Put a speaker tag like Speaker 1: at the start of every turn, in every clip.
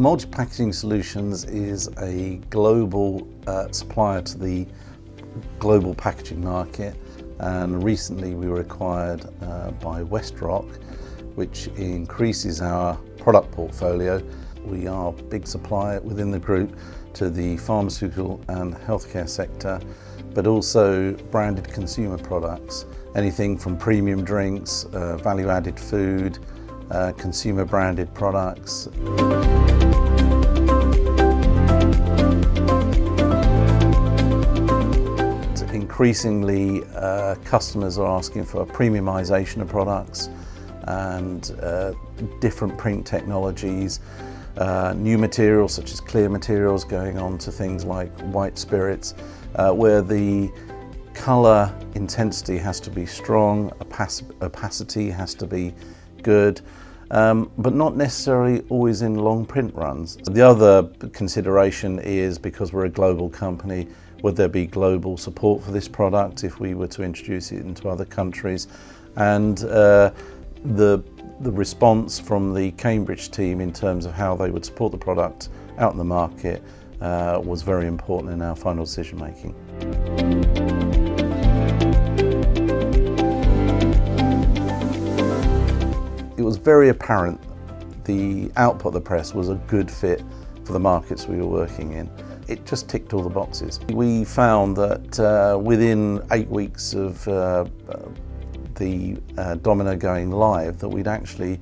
Speaker 1: Multi Packaging Solutions is a global supplier to the global packaging market, and recently we were acquired by Westrock, which increases our product portfolio. We are a big supplier within the group to the pharmaceutical and healthcare sector, but also branded consumer products, anything from premium drinks, value-added food, consumer branded products. Increasingly, customers are asking for a premiumisation of products and different print technologies, new materials such as clear materials going on to things like white spirits, where the colour intensity has to be strong, opacity has to be good, but not necessarily always in long print runs. The other consideration is, because we're a global company, would there be global support for this product if we were to introduce it into other countries? And the response from the Cambridge team in terms of how they would support the product out in the market was very important in our final decision making. It was very apparent the output of the press was a good fit for the markets we were working in. It just ticked all the boxes. We found that within 8 weeks of the Domino going live, that we'd actually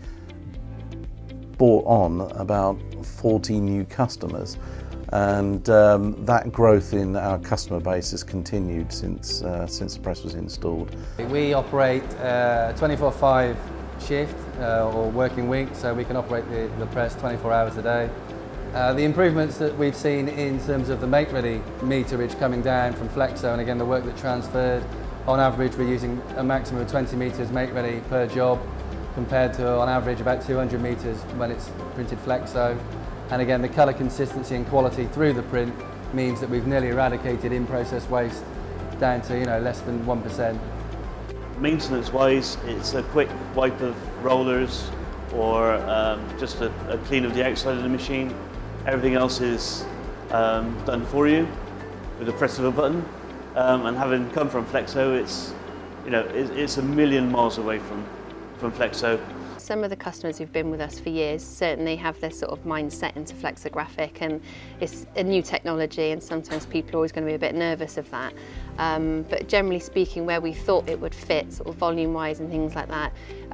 Speaker 1: brought on about 40 new customers, and that growth in our customer base has continued since the press was installed.
Speaker 2: We operate 24/5 shift or working week, so we can operate the press 24 hours a day. The improvements that we've seen in terms of the make-ready meterage coming down from Flexo, and again the work that transferred, on average we're using a maximum of 20 metres make-ready per job, compared to on average about 200 metres when it's printed Flexo. And again, the colour consistency and quality through the print means that we've nearly eradicated in-process waste down to less than 1%.
Speaker 3: Maintenance-wise, it's a quick wipe of rollers or just a clean of the outside of the machine. Everything else is done for you with the press of a button. And having come from Flexo, it's a million miles away from Flexo.
Speaker 4: Some of the customers who've been with us for years certainly have this sort of mindset into flexographic, and it's a new technology, and sometimes people are always going to be a bit nervous of that. But generally speaking, where we thought it would fit sort of volume-wise and things like that,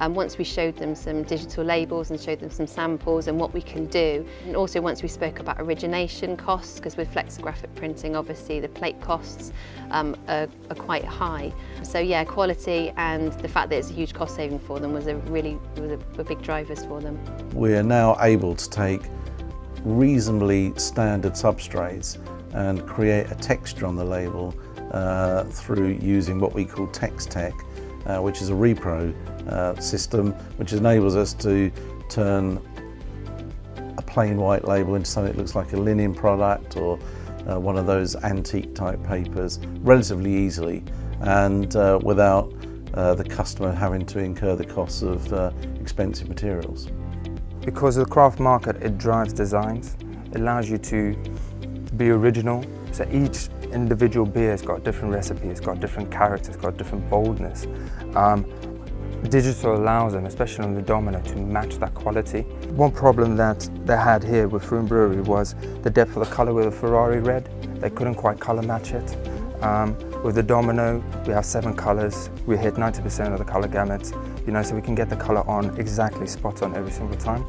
Speaker 4: once we showed them some digital labels and showed them some samples and what we can do, and also once we spoke about origination costs, because with flexographic printing obviously the plate costs are quite high. So yeah, quality and the fact that it's a huge cost saving for them was were big drivers for them.
Speaker 1: We are now able to take reasonably standard substrates and create a texture on the label through using what we call TexTech, which is a repro system which enables us to turn a plain white label into something that looks like a linen product or one of those antique type papers relatively easily, and without the customer having to incur the costs of expensive materials.
Speaker 5: Because of the craft market, it drives designs. It allows you to be original. So each individual beer has got different recipes, got different characters, got different boldness. Digital allows them, especially on the Domino, to match that quality. One problem that they had here with Froome Brewery was the depth of the colour with the Ferrari red. They couldn't quite colour match it. With the Domino, we have 7 colours. We hit 90% of the colour gamut, so we can get the colour on exactly spot on every single time.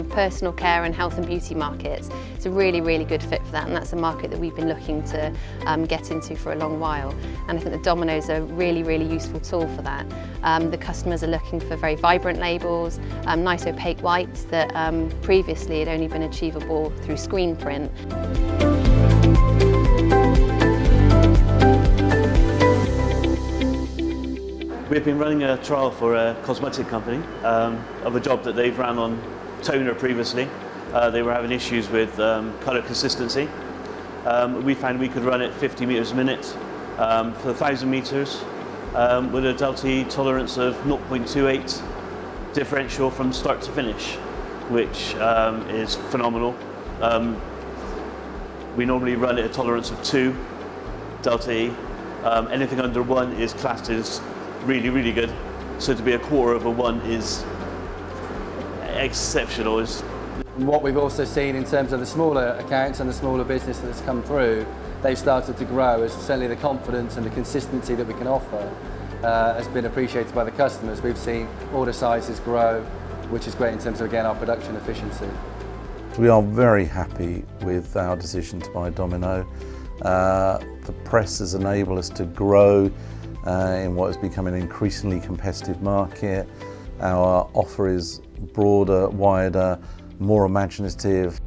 Speaker 4: Personal care and health and beauty markets, it's a really, really good fit for that, and that's a market that we've been looking to get into for a long while. And I think the Domino's a really, really useful tool for that. The customers are looking for very vibrant labels, nice opaque whites that previously had only been achievable through screen print.
Speaker 3: We've been running a trial for a cosmetic company of a job that they've ran on toner previously. They were having issues with colour consistency. We found we could run it 50 metres a minute for 1,000 metres with a delta tolerance of 0.28 differential from start to finish, which is phenomenal. We normally run at a tolerance of 2 delta E. Anything under 1 is classed as really, really good. So to be a quarter of a 1 is exceptional.
Speaker 2: What we've also seen in terms of the smaller accounts and the smaller business that's come through, they've started to grow as certainly the confidence and the consistency that we can offer has been appreciated by the customers. We've seen order sizes grow, which is great in terms of, again, our production efficiency.
Speaker 1: We are very happy with our decision to buy Domino. The press has enabled us to grow in what has become an increasingly competitive market. Our offer is broader, wider, more imaginative.